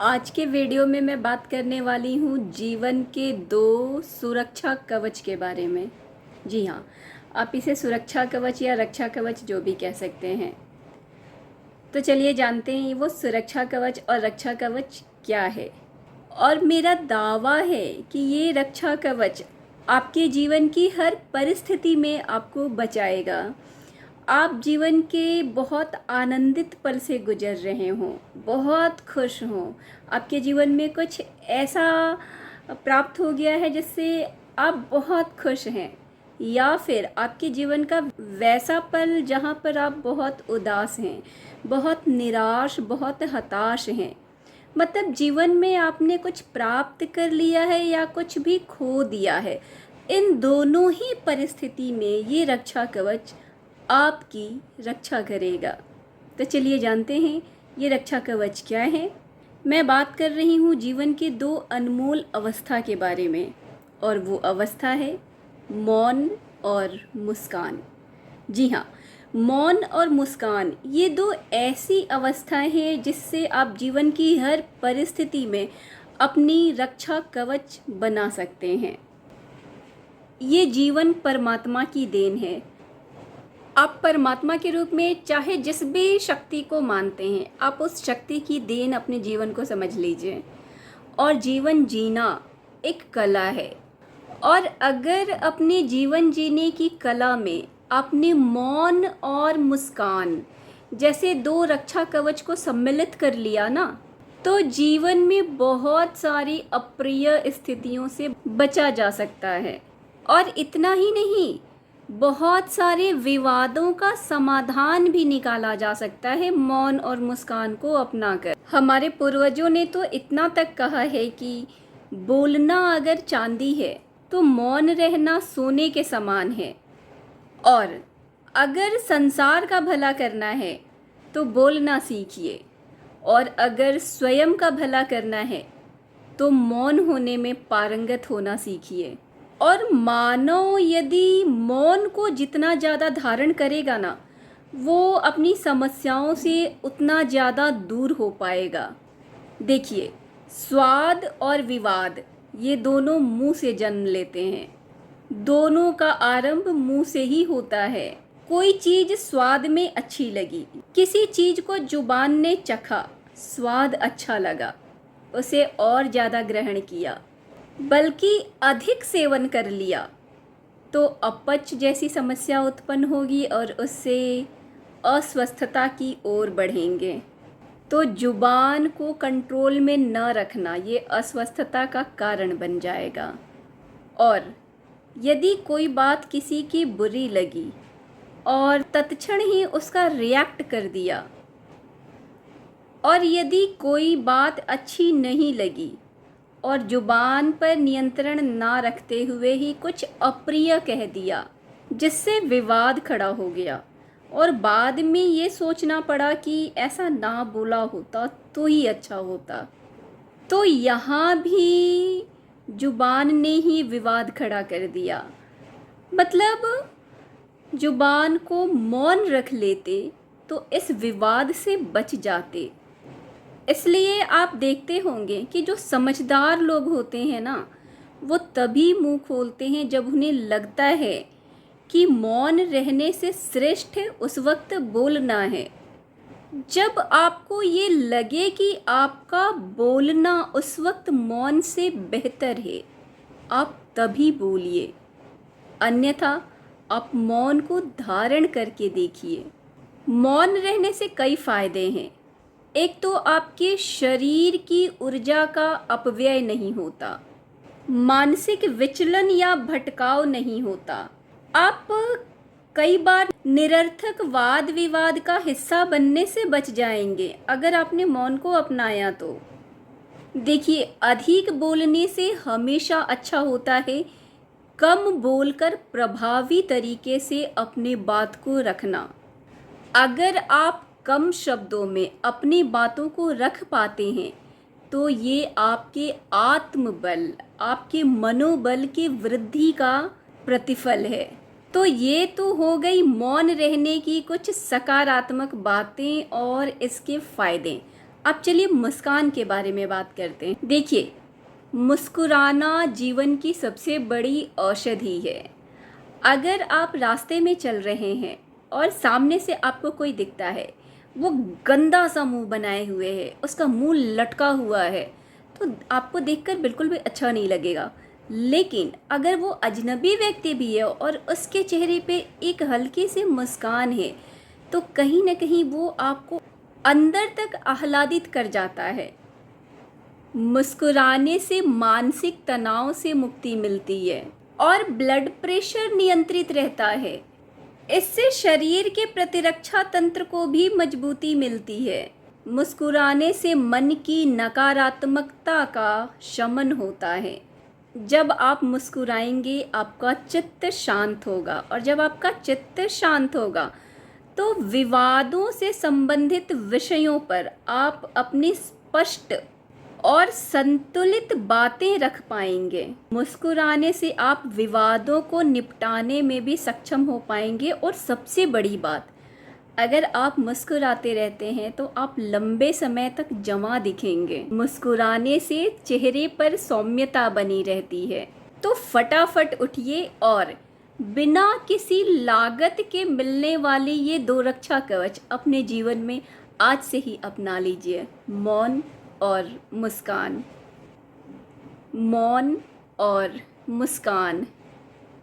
आज के वीडियो में मैं बात करने वाली हूँ जीवन के 2 सुरक्षा कवच के बारे में। जी हाँ, आप इसे सुरक्षा कवच या रक्षा कवच जो भी कह सकते हैं। तो चलिए जानते हैं वो सुरक्षा कवच और रक्षा कवच क्या है। और मेरा दावा है कि ये रक्षा कवच आपके जीवन की हर परिस्थिति में आपको बचाएगा। आप जीवन के बहुत आनंदित पल से गुजर रहे हों, बहुत खुश हों, आपके जीवन में कुछ ऐसा प्राप्त हो गया है जिससे आप बहुत खुश हैं, या फिर आपके जीवन का वैसा पल जहाँ पर आप बहुत उदास हैं, बहुत निराश, बहुत हताश हैं। मतलब जीवन में आपने कुछ प्राप्त कर लिया है या कुछ भी खो दिया है। इन दोनों ही परिस्थिति में ये रक्षा कवच आपकी रक्षा करेगा। तो चलिए जानते हैं ये रक्षा कवच क्या है। मैं बात कर रही हूँ जीवन के 2 अनमोल अवस्था के बारे में, और वो अवस्था है मौन और मुस्कान। जी हाँ, मौन और मुस्कान ये 2 ऐसी अवस्थाएं हैं जिससे आप जीवन की हर परिस्थिति में अपनी रक्षा कवच बना सकते हैं। ये जीवन परमात्मा की देन है। आप परमात्मा के रूप में चाहे जिस भी शक्ति को मानते हैं, आप उस शक्ति की देन अपने जीवन को समझ लीजिए। और जीवन जीना एक कला है, और अगर अपने जीवन जीने की कला में आपने मौन और मुस्कान जैसे 2 रक्षा कवच को सम्मिलित कर लिया ना, तो जीवन में बहुत सारी अप्रिय स्थितियों से बचा जा सकता है। और इतना ही नहीं, बहुत सारे विवादों का समाधान भी निकाला जा सकता है मौन और मुस्कान को अपनाकर। हमारे पूर्वजों ने तो इतना तक कहा है कि बोलना अगर चांदी है तो मौन रहना सोने के समान है, और अगर संसार का भला करना है तो बोलना सीखिए, और अगर स्वयं का भला करना है तो मौन होने में पारंगत होना सीखिए। और मानव यदि मौन को जितना ज़्यादा धारण करेगा ना, वो अपनी समस्याओं से उतना ज़्यादा दूर हो पाएगा। देखिए, स्वाद और विवाद ये दोनों मुंह से जन्म लेते हैं। दोनों का आरंभ मुंह से ही होता है। कोई चीज़ स्वाद में अच्छी लगी, किसी चीज़ को जुबान ने चखा, स्वाद अच्छा लगा, उसे और ज़्यादा ग्रहण किया, बल्कि अधिक सेवन कर लिया तो अपच जैसी समस्या उत्पन्न होगी और उससे अस्वस्थता की ओर बढ़ेंगे। तो जुबान को कंट्रोल में न रखना ये अस्वस्थता का कारण बन जाएगा। और यदि कोई बात किसी की बुरी लगी और तत्क्षण ही उसका रिएक्ट कर दिया, और यदि कोई बात अच्छी नहीं लगी और जुबान पर नियंत्रण ना रखते हुए ही कुछ अप्रिय कह दिया, जिससे विवाद खड़ा हो गया, और बाद में ये सोचना पड़ा कि ऐसा ना बोला होता तो ही अच्छा होता, तो यहाँ भी जुबान ने ही विवाद खड़ा कर दिया। मतलब जुबान को मौन रख लेते तो इस विवाद से बच जाते। इसलिए आप देखते होंगे कि जो समझदार लोग होते हैं ना, वो तभी मुंह खोलते हैं जब उन्हें लगता है कि मौन रहने से श्रेष्ठ उस वक्त बोलना है। जब आपको ये लगे कि आपका बोलना उस वक्त मौन से बेहतर है, आप तभी बोलिए, अन्यथा आप मौन को धारण करके देखिए। मौन रहने से कई फायदे हैं। एक तो आपके शरीर की ऊर्जा का अपव्यय नहीं होता, मानसिक विचलन या भटकाव नहीं होता। आप कई बार निरर्थक वाद विवाद का हिस्सा बनने से बच जाएंगे अगर आपने मौन को अपनाया तो। देखिए, अधिक बोलने से हमेशा अच्छा होता है कम बोलकर प्रभावी तरीके से अपने बात को रखना। अगर आप कम शब्दों में अपनी बातों को रख पाते हैं तो ये आपके आत्मबल, आपके मनोबल की वृद्धि का प्रतिफल है। तो ये तो हो गई मौन रहने की कुछ सकारात्मक बातें और इसके फायदे। अब चलिए मुस्कान के बारे में बात करते हैं। देखिए, मुस्कुराना जीवन की सबसे बड़ी औषधि है। अगर आप रास्ते में चल रहे हैं और सामने से आपको कोई दिखता है, वो गंदा सा मुंह बनाए हुए है, उसका मुंह लटका हुआ है, तो आपको देखकर बिल्कुल भी अच्छा नहीं लगेगा। लेकिन अगर वो अजनबी व्यक्ति भी है और उसके चेहरे पे एक हल्की सी मुस्कान है, तो कहीं ना कहीं वो आपको अंदर तक आह्लादित कर जाता है। मुस्कुराने से मानसिक तनाव से मुक्ति मिलती है और ब्लड प्रेशर नियंत्रित रहता है। इससे शरीर के प्रतिरक्षा तंत्र को भी मजबूती मिलती है। मुस्कुराने से मन की नकारात्मकता का शमन होता है। जब आप मुस्कुराएंगे आपका चित्त शांत होगा, और जब आपका चित्त शांत होगा तो विवादों से संबंधित विषयों पर आप अपनी स्पष्ट और संतुलित बातें रख पाएंगे। मुस्कुराने से आप विवादों को निपटाने में भी सक्षम हो पाएंगे। और सबसे बड़ी बात, अगर आप मुस्कुराते रहते हैं तो आप लंबे समय तक जमा दिखेंगे। मुस्कुराने से चेहरे पर सौम्यता बनी रहती है। तो फटाफट उठिए और बिना किसी लागत के मिलने वाले ये 2 रक्षा कवच अपने जीवन में आज से ही अपना लीजिए। मौन और मुस्कान। मौन और मुस्कान।